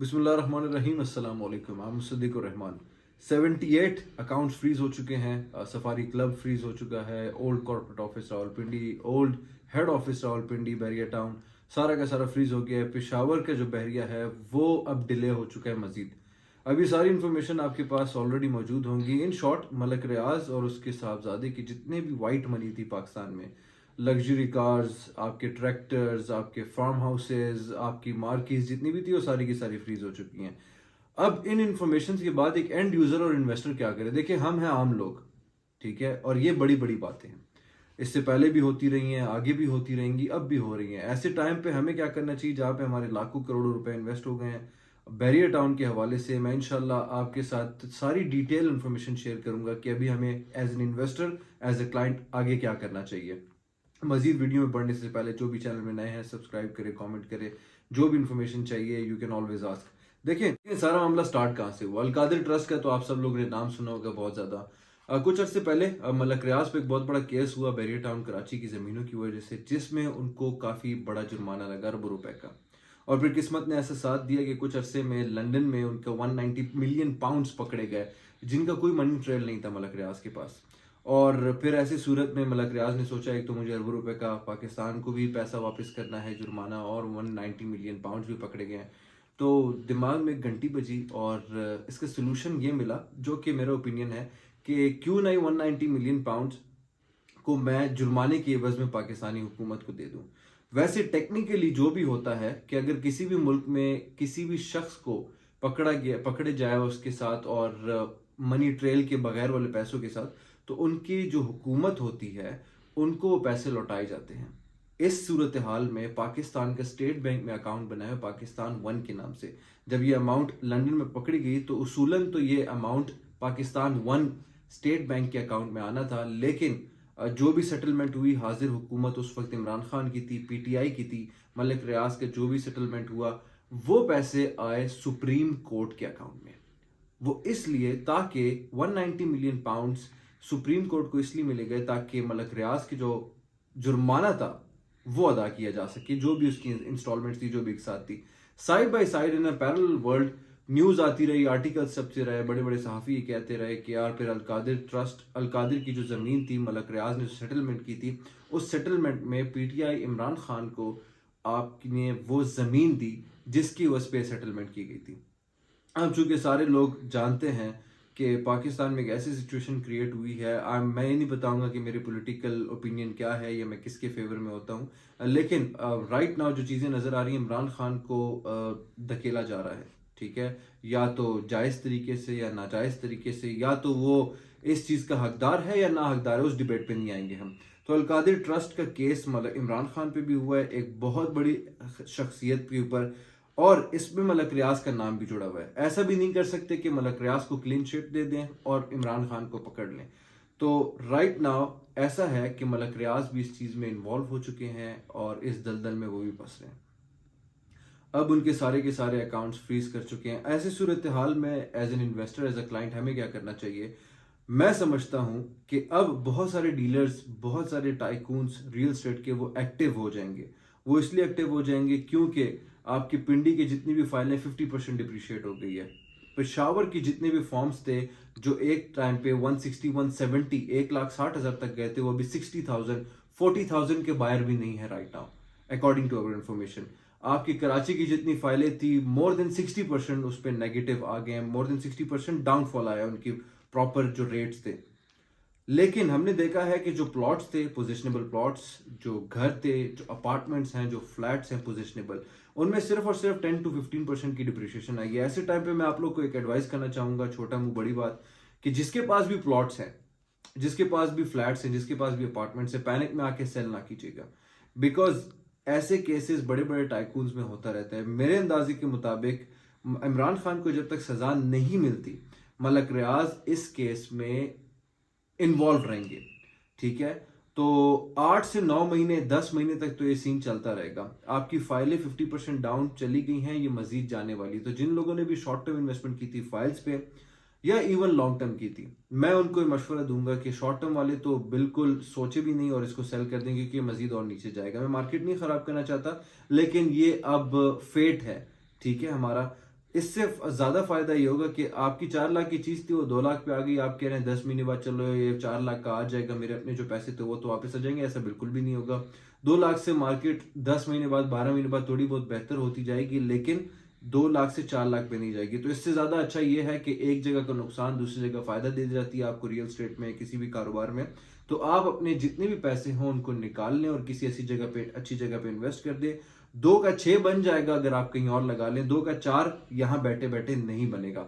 बिस्मिल्लाहिर्रहमानिर्रहीम अस्सलाम वालेकुम। I'm Mossadegh Rahman. 78 accounts freeze हो चुके हैं। सफारी क्लब फ्रीज हो चुका है। Old corporate office Rawalpindi, old head office Rawalpindi, Bahria town, सारा का सारा फ्रीज हो गया है। पेशावर का जो बहरिया है वो अब डिले हो चुका है मजीद। अभी सारी इन्फॉर्मेशन आपके पास ऑलरेडी मौजूद होंगी। इन शॉर्ट, मलक रियाज और उसके साहबजादे की जितने भी वाइट मनी थी पाकिस्तान में, लग्जरी कार्स, आपके ट्रैक्टर्स, आपके फार्म हाउसेज, आपकी मार्कीज जितनी भी थी वो सारी की सारी फ्रीज हो चुकी हैं। अब इन इंफॉर्मेशन के बाद एक एंड यूजर और इन्वेस्टर क्या करे? देखिए, हम हैं आम लोग, ठीक है, और ये बड़ी बड़ी बातें हैं। इससे पहले भी होती रही हैं, आगे भी होती रहेंगी, अब भी हो रही हैं। ऐसे टाइम पे हमें क्या करना चाहिए जहाँ पे हमारे लाखों करोड़ों रुपए इन्वेस्ट हो गए हैं? बैरियर टाउन के हवाले से मैं इंशाल्लाह आपके साथ सारी डिटेल इन्फॉर्मेशन शेयर करूंगा कि अभी हमें as an investor, as a client आगे क्या करना चाहिए। मजीद वीडियो में पढ़ने से पहले जो भी चैनल में नए हैं सब्सक्राइब करें, कमेंट करें। जो भी इन्फॉर्मेशन चाहिए यू कैन ऑलवेज आस्क। देखें, ये सारा मामला स्टार्ट कहाँ से हुआ? अलकादिर ट्रस्ट का तो आप सब लोगों ने नाम सुना होगा बहुत ज़्यादा। कुछ अर्से पहले मलक रियाज पे एक बहुत बड़ा केस हुआ बैरियर टाउन कराची की ज़मीनों की वजह से, जिसमें उनको काफ़ी बड़ा जुर्माना लगा अरबों रुपए का। और फिर किस्मत ने ऐसा साथ दिया कि कुछ अरसे में लंदन में उनका 190 मिलियन पाउंड्स पकड़े गए, जिनका कोई मनी ट्रेल नहीं था मलक रियाज के पास। और फिर ऐसी सूरत में मलक रियाज ने सोचा एक तो मुझे अरबों रुपए का पाकिस्तान को भी पैसा वापस करना है, जुर्माना, और 190 मिलियन पाउंड्स भी पकड़े गए हैं। तो दिमाग में एक घंटी बजी और इसका सोल्यूशन ये मिला, जो कि मेरा ओपिनियन है कि क्यों नहीं 190 मिलियन पाउंड्स को मैं जुर्माने के एवज में पाकिस्तानी हुकूमत को दे दूं। वैसे टेक्निकली जो भी होता है कि अगर किसी भी मुल्क में किसी भी शख्स को पकड़े जाए उसके साथ और मनी ट्रेल के बगैर वाले पैसों के साथ, तो उनकी जो हुकूमत होती है उनको वो पैसे लौटाए जाते हैं। इस सूरत हाल में पाकिस्तान का स्टेट बैंक में अकाउंट बनाया पाकिस्तान वन के नाम से। जब ये अमाउंट लंदन में पकड़ी गई तो उसूलन तो ये amount Pakistan one state bank के अकाउंट में आना था, लेकिन जो भी सेटलमेंट हुई, हाजिर हुकूमत उस वक्त इमरान खान की थी, पीटीआई की थी, मलिक रियाज का जो भी सेटलमेंट हुआ, वो पैसे आए सुप्रीम कोर्ट के अकाउंट में। वो इसलिए ताकि 190 मिलियन पाउंड्स सुप्रीम कोर्ट को इसलिए मिले गए ताकि मलक रियाज की जो जुर्माना था वो अदा किया जा सके, जो भी उसकी इंस्टॉलमेंट थी, जो भी एक साथ थी। Side by side in a parallel world news आती रही, आर्टिकल्स छपते रहे, बड़े बड़े सहाफ़ी ये कहते रहे कि यार फिर अलकादिर की जो ज़मीन थी, मलक रियाज ने सेटलमेंट की थी, उस सेटलमेंट में पीटीआई इमरान खान को आपने वो ज़मीन दी जिसकी वजह पे सेटलमेंट की गई थी। अब चूंकि सारे लोग जानते हैं कि पाकिस्तान में एक ऐसी सिचुएशन क्रिएट हुई है, मैं ये नहीं बताऊंगा कि मेरी पॉलिटिकल ओपिनियन क्या है या मैं किसके फेवर में होता हूँ, लेकिन राइट नाउ जो चीज़ें नज़र आ रही हैं, इमरान खान को धकेला जा रहा है, ठीक है, या तो जायज़ तरीके से या नाजायज़ तरीके से, या तो वो इस चीज़ का हकदार है या ना हकदार है, उस डिबेट पे नहीं आएंगे हम। तो अलकादिर ट्रस्ट का केस मतलब इमरान खान पे भी हुआ है, एक बहुत बड़ी शख्सियत के ऊपर, और इसमें मलक रियाज का नाम भी जुड़ा हुआ है। ऐसा भी नहीं कर सकते कि मलक रियाज को क्लीन चिट दे दें और इमरान खान को पकड़ लें। तो राइट नाउ ऐसा है कि मलक रियाज भी इस चीज़ में इन्वॉल्व हो चुके हैं और इस दलदल में वो भी फंस रहे हैं। अब उनके सारे के सारे अकाउंट्स फ्रीज कर चुके हैं। ऐसी सूरत हाल में as an investor, as a client, हमें क्या करना चाहिए? मैं समझता हूं कि अब बहुत सारे डीलर्स, बहुत सारे टाइकून्स रियल एस्टेट के, वो एक्टिव हो जाएंगे। वो इसलिए एक्टिव हो जाएंगे क्योंकि आपकी पिंडी की जितनी भी फाइलें 50% डिप्रिशिएट हो गई है। पेशावर की जितने भी फॉर्म्स थे जो एक टाइम पे 160, 170, 1,60,000 तक गए थे, वो अभी 60,000, 40,000 के बायर भी नहीं है right now, according to our information. आपकी कराची की जितनी फाइलें थी, मोर देन 60% उस पर नेगेटिव आ गए हैं, मोर देन 60% डाउनफॉल आया उनकी प्रॉपर जो रेट्स थे। लेकिन हमने देखा है कि जो प्लॉट्स थे, पोजिशनेबल प्लॉट्स, जो घर थे, जो अपार्टमेंट्स हैं, जो फ्लैट्स हैं पोजिशनेबल, उनमें सिर्फ और सिर्फ 10 to 15% की डिप्रिशिएशन आई है। ऐसे टाइम पे मैं आप लोग को एक एडवाइस करना चाहूंगा, छोटा मुंह बड़ी बात, कि जिसके पास भी प्लॉट्स हैं, जिसके पास भी फ्लैट्स हैं, जिसके पास भी अपार्टमेंट्स हैं, पैनिक में आके सेल ना कीजिएगा। बिकॉज ऐसे केसेस बड़े बड़े टाइकून्स में होता रहता है। मेरे अंदाजे के मुताबिक इमरान खान को जब तक सजा नहीं मिलती, मलक रियाज इस केस में इन्वॉल्व रहेंगे, ठीक है। तो 8 से 9 महीने, 10 महीने तक तो ये सीन चलता रहेगा। आपकी फाइलें 50% डाउन चली गई हैं, ये मजीद जाने वाली। तो जिन लोगों ने भी शॉर्ट टर्म इन्वेस्टमेंट की थी फाइल्स पे, या इवन लॉन्ग टर्म की थी, मैं उनको मशवरा दूंगा कि शॉर्ट टर्म वाले तो बिल्कुल सोचे भी नहीं और इसको सेल कर देंगे क्योंकि ये मजीद और नीचे जाएगा। मैं मार्केट नहीं खराब करना चाहता, लेकिन ये अब फेट है, ठीक है हमारा। اس سے زیادہ فائدہ یہ ہوگا کہ آپ کی 4 لاکھ کی چیز تھی وہ 2 لاکھ پہ آ گئی, آپ کہہ رہے ہیں 10 مہینے بعد چلو یہ 4 لاکھ کا آ جائے گا, میرے اپنے جو پیسے تھے وہ تو واپس آ جائیں گے. ایسا بالکل بھی نہیں ہوگا. 2 لاکھ سے مارکیٹ 10 مہینے بعد 12 مہینے بعد تھوڑی بہت بہتر ہوتی جائے گی, لیکن 2 لاکھ سے 4 لاکھ پہ نہیں جائے گی. تو اس سے زیادہ اچھا یہ ہے کہ ایک جگہ کا نقصان دوسری جگہ فائدہ دے جاتی ہے آپ کو ریئل اسٹیٹ میں, کسی بھی کاروبار میں. تو آپ اپنے جتنے بھی پیسے ہوں ان کو نکال لیں اور کسی ایسی جگہ پہ, اچھی جگہ پہ انویسٹ کر دیں. 2 کا 6 بن جائے گا اگر آپ کہیں اور لگا لیں, 2 کا 4 یہاں بیٹھے بیٹھے نہیں بنے گا.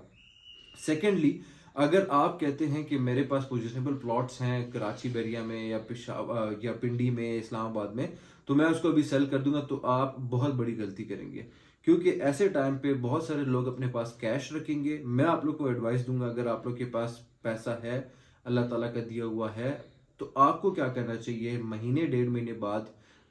سیکنڈلی, اگر آپ کہتے ہیں کہ میرے پاس پوزیشنیبل پلاٹس ہیں کراچی بیریا میں یا پنڈی میں, اسلام آباد میں, تو میں اس کو ابھی سیل کر دوں گا, تو آپ بہت بڑی غلطی کریں گے. کیونکہ ایسے ٹائم پہ بہت سارے لوگ اپنے پاس کیش رکھیں گے. میں آپ لوگ کو ایڈوائس دوں گا, اگر آپ لوگ کے پاس پیسہ ہے, اللہ تعالیٰ کا دیا ہوا ہے, تو آپ کو کیا کرنا چاہیے, مہینے 1.5 مہینے بعد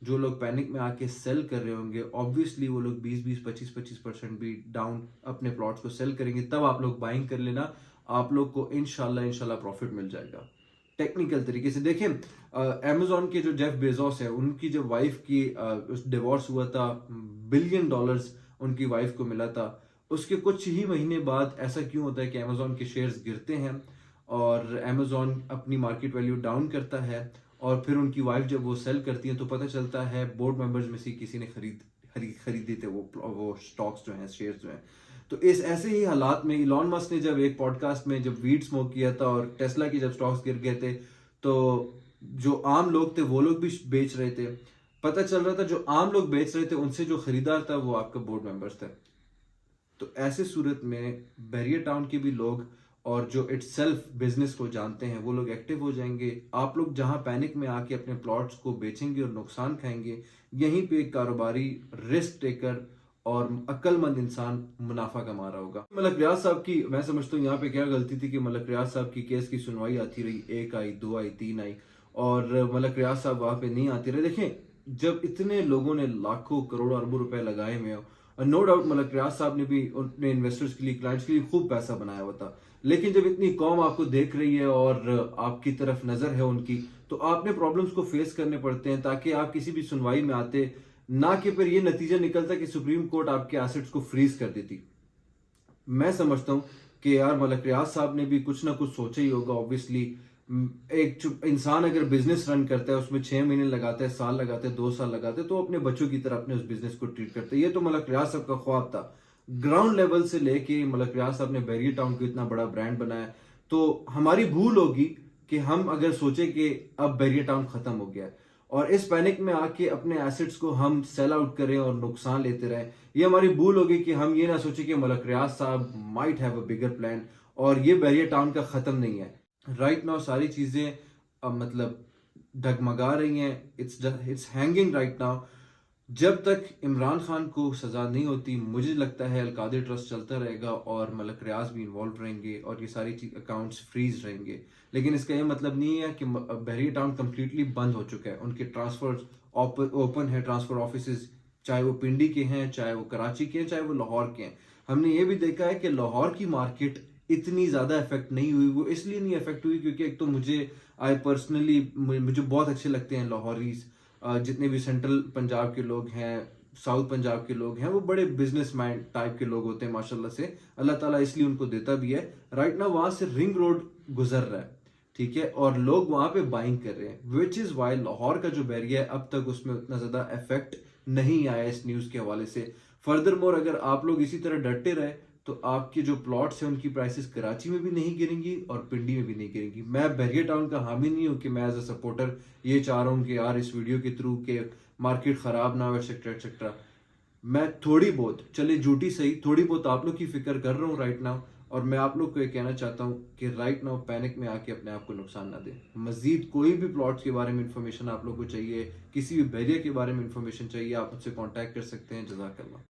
جو لوگ پینک میں آ کے سیل کر رہے ہوں گے, آبویسلی وہ لوگ 20-25% بھی ڈاؤن اپنے پلاٹس کو سیل کریں گے, تب آپ لوگ بائنگ کر لینا, آپ لوگ کو انشاءاللہ پروفٹ مل جائے گا. ٹیکنیکل طریقے سے دیکھیں, امیزون کے جو جیف بیزوس ہیں, ان کی جب وائف کی ڈیورس ہوا تھا, $1 بلین ان کی وائف کو ملا تھا, اس کے کچھ ہی مہینے بعد ایسا کیوں ہوتا ہے کہ امیزون کے شیئرز گرتے ہیں اور امیزون اپنی مارکیٹ ویلیو ڈاؤن کرتا ہے, اور پھر ان کی وائف جب وہ سیل کرتی ہیں تو پتہ چلتا ہے بورڈ ممبرز میں سے کسی نے خریدے تھے وہ سٹاکس جو ہیں, شیئرز جو ہیں. تو اس ایسے ہی حالات میں ایلون مسک نے جب ایک پوڈ کاسٹ میں جب ویڈ اسموک کیا تھا اور ٹیسلا کی جب سٹاکس گر گئے تھے, تو جو عام لوگ تھے وہ لوگ بھی بیچ رہے تھے. پتہ چل رہا تھا جو عام لوگ بیچ رہے تھے ان سے جو خریدار تھا وہ آپ کا بورڈ ممبرز تھے. تو ایسے صورت میں بیریا ٹاؤن کے بھی لوگ اور جو اٹ سیلف بزنس کو جانتے ہیں وہ لوگ ایکٹیو ہو جائیں گے. آپ لوگ جہاں پینک میں آ کے اپنے پلاٹس کو بیچیں گے اور نقصان کھائیں گے, یہیں پہ ایک کاروباری رسک ٹیکر اور عقل مند انسان منافع کما رہا ہوگا. ملک ریاض صاحب کی میں سمجھتا ہوں یہاں پہ کیا غلطی تھی کہ ملک ریاض صاحب کی کیس کی سنوائی آتی رہی, 1 آئی 2 آئی 3 آئی, اور ملک ریاض صاحب وہاں پہ نہیں آتے رہے. دیکھیں, جب اتنے لوگوں نے لاکھوں کروڑوں اربوں روپے لگائے ہوئے ہو, نو ڈاؤٹ ملک ریاض صاحب نے بھی اپنے انویسٹرز کے لیے, کلائنٹس کے لیے خوب پیسہ بنایا ہوا تھا, لیکن جب اتنی قوم آپ کو دیکھ رہی ہے اور آپ کی طرف نظر ہے ان کی, تو آپ نے پرابلمز کو فیس کرنے پڑتے ہیں تاکہ آپ کسی بھی سنوائی میں آتے, نہ کہ پھر یہ نتیجہ نکلتا کہ سپریم کورٹ آپ کے ایسٹس کو فریز کر دیتی. میں سمجھتا ہوں کہ یار ملک ریاض صاحب نے بھی کچھ نہ کچھ سوچا ہی ہوگا. اوبویسلی ایک انسان اگر بزنس رن کرتا ہے, اس میں 6 مہینے لگاتا ہے, سال لگاتا ہے, 2 سال لگاتا ہے, تو اپنے بچوں کی طرح اپنے اس بزنس کو ٹریٹ کرتا ہے. یہ تو ملک ریاض صاحب کا خواب تھا. گراؤنڈ لیول سے لے کے ملک ریاض صاحب نے بیریا ٹاؤن کو اتنا بڑا برانڈ بنایا. تو ہماری بھول ہوگی کہ ہم اگر سوچیں کہ اب بیریا ٹاؤن ختم ہو گیا ہے اور اس پینک میں آ کے اپنے ایسٹس کو ہم سیل آؤٹ کریں اور نقصان لیتے رہیں, یہ ہماری بھول ہوگی کہ ہم یہ نہ سوچیں کہ ملک ریاض صاحب might have a bigger plan اور یہ بیریا ٹاؤن کا ختم نہیں ہے. رائٹ ناؤ ساری چیزیں مطلب ڈگمگا رہی ہیں, اٹس ہینگنگ رائٹ ناؤ. جب تک عمران خان کو سزا نہیں ہوتی, مجھے لگتا ہے القادر ٹرسٹ چلتا رہے گا اور ملک ریاض بھی انوالو رہیں گے اور یہ ساری اکاؤنٹس فریز رہیں گے. لیکن اس کا یہ مطلب نہیں ہے کہ بیریا ٹاؤن کمپلیٹلی بند ہو چکا ہے. ان کے ٹرانسفر اوپن ہے, ٹرانسفر آفیسز, چاہے وہ پنڈی کے ہیں, چاہے وہ کراچی کے ہیں, چاہے وہ لاہور کے ہیں. ہم نے یہ بھی دیکھا ہے کہ لاہور کی مارکیٹ اتنی زیادہ افیکٹ نہیں ہوئی. وہ اس لیے نہیں افیکٹ ہوئی کیونکہ ایک تو مجھے مجھے بہت اچھے لگتے ہیں لاہوریز, جتنے بھی سینٹرل پنجاب کے لوگ ہیں, ساؤتھ پنجاب کے لوگ ہیں, وہ بڑے بزنس مائنڈ ٹائپ کے لوگ ہوتے ہیں ماشاءاللہ سے, اللہ تعالیٰ اس لیے ان کو دیتا بھی ہے. رائٹ نا وہاں سے رنگ روڈ گزر رہا ہے, ٹھیک ہے, اور لوگ وہاں پہ بائنگ کر رہے ہیں, وچ از وائی لاہور کا جو بیریا ہے اب تک اس میں اتنا زیادہ افیکٹ نہیں آیا اس نیوز کے حوالے سے. فردر مور اگر آپ لوگ اسی طرح ڈٹے رہے تو آپ کے جو پلاٹس ہیں ان کی پرائسز کراچی میں بھی نہیں گریں گی اور پنڈی میں بھی نہیں گریں گی. میں بیریا ٹاؤن کا حامی نہیں ہوں کہ میں ایز اے سپورٹر یہ چاہ رہا ہوں کہ یار اس ویڈیو کے تھرو کہ مارکیٹ خراب نہ ہو ایٹسیکٹرا ایٹسیکٹرا. میں تھوڑی بہت, چلے جھوٹی صحیح, تھوڑی بہت آپ لوگ کی فکر کر رہا ہوں رائٹ ناؤ, اور میں آپ لوگ کو یہ کہنا چاہتا ہوں کہ رائٹ ناؤ پینک میں آ کے اپنے آپ کو نقصان نہ دیں. مزید کوئی بھی پلاٹس کے بارے میں انفارمیشن آپ لوگ کو چاہیے, کسی بھی بیریا کے بارے میں انفارمیشن چاہیے, آپ مجھ سے کانٹیکٹ کر سکتے ہیں. جزاک اللہ.